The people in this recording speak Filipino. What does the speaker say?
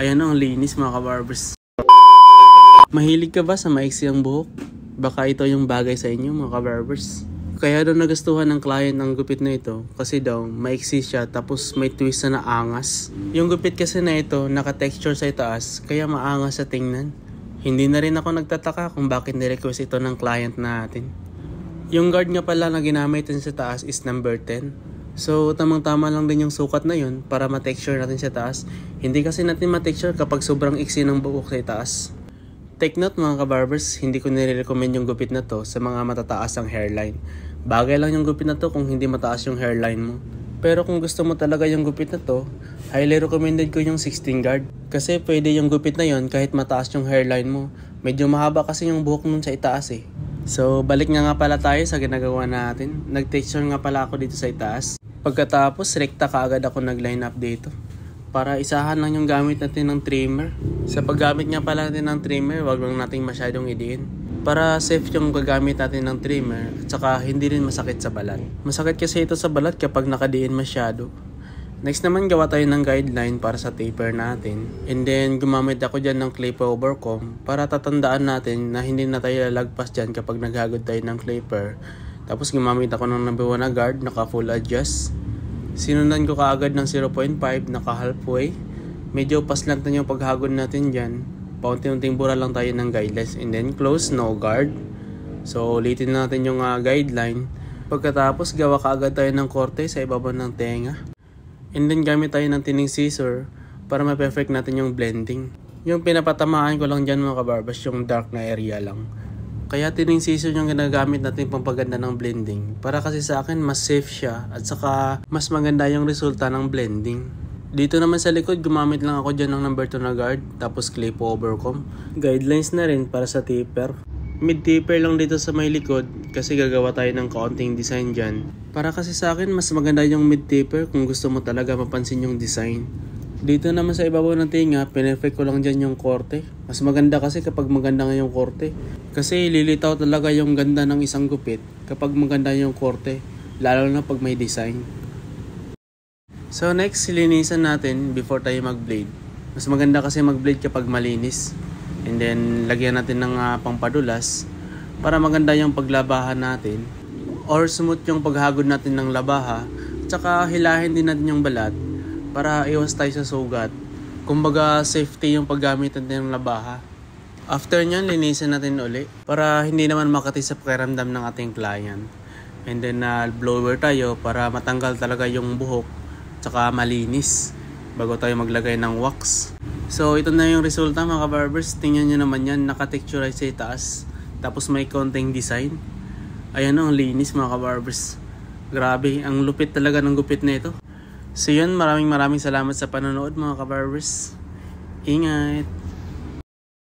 Ayan ang linis mga kabarbers. Mahilig ka ba sa maiksi ang buhok? Baka ito yung bagay sa inyo mga kabarbers. Kaya daw nagustuhan ng client ng gupit na ito kasi daw maiksi siya tapos may twist na naangas. Yung gupit kasi na ito naka-texture sa itaas kaya maangas sa tingnan. Hindi na rin ako nagtataka kung bakit nirequest ito ng client natin. Yung guard nga pala na ginamit din sa taas is number 10. So tamang-tama lang din yung sukat na yun para ma-texture natin sa taas. Hindi kasi natin ma-texture kapag sobrang iksi ng buhok sa taas. Take note mga kabarbers, hindi ko nire-recommend yung gupit na to sa mga matataas ang hairline. Bagay lang yung gupit na to kung hindi mataas yung hairline mo. Pero kung gusto mo talaga yung gupit na to, highly recommended ko yung 16 guard. Kasi pwede yung gupit na yon kahit mataas yung hairline mo. Medyo mahaba kasi yung buhok nun sa itaas eh. So balik nga pala tayo sa ginagawa natin. Nag-texture nga pala ako dito sa itaas. Pagkatapos rekta kaagad ako nag-line up dito. Para isahan lang yung gamit natin ng trimmer. Sa paggamit nga pala natin ng trimmer, wag lang natin masyadong idiin. Para safe yung gagamit natin ng trimmer at saka hindi rin masakit sa balat. Masakit kasi ito sa balat kapag nakadiin masyado. Next naman gawa tayo ng guideline para sa taper natin. And then gumamit ako dyan ng clipper over comb para tatandaan natin na hindi na tayo lalagpas dyan kapag naghagod tayo ng clipper. Tapos gumamit ako ng number 1 na guard, naka full adjust. Sinundan ko kaagad ng 0.5, naka halfway. Medyo paslant na yung paghagod natin dyan. Paunti-unting bura lang tayo ng guidelines. And then close, no guard. So ulitin natin yung guideline. Pagkatapos gawa kaagad tayo ng korte sa ibabaw ng tenga. And then gamit tayo ng tining scissor para ma-perfect natin yung blending. Yung pinapatamaan ko lang dyan mga kabarbers, yung dark na area lang. Kaya tining scissor yung ginagamit natin pampaganda ng blending. Para kasi sa akin mas safe siya at saka mas maganda yung resulta ng blending. Dito naman sa likod gumamit lang ako dyan ng number 2 na guard tapos clip over comb. Guidelines na rin para sa taper. Mid taper lang dito sa may likod kasi gagawa tayo ng kaunting design dyan. Para kasi sa akin mas maganda yung mid taper kung gusto mo talaga mapansin yung design. Dito naman sa ibabaw ng tinga, pinefect ko lang dyan yung korte. Mas maganda kasi kapag maganda nga yung korte. Kasi lilitaw talaga yung ganda ng isang gupit kapag maganda yung korte. Lalo na pag may design. So next, linisan natin before tayo mag-blade. Mas maganda kasi mag-blade kapag malinis. And then lagyan natin ng pangpadulas para maganda yung paglabahan natin. Or smooth yung paghagod natin ng labaha. Tsaka hilahin din natin yung balat para iwas tayo sa sugat. Kumbaga safety yung paggamit natin ng labaha. After nyan, linisin natin uli para hindi naman makati sa pakiramdam ng ating client. And then blower tayo para matanggal talaga yung buhok tsaka malinis bago tayo maglagay ng wax. So ito na yung resulta mga kabarbers. Tingnan nyo naman yan, naka-texturize sa itaas tapos may konting design. Ayan ang linis mga kabarbers. Grabe, ang lupit talaga ng gupit na ito. So yun, maraming salamat sa panonood mga kabarbers. Ingat!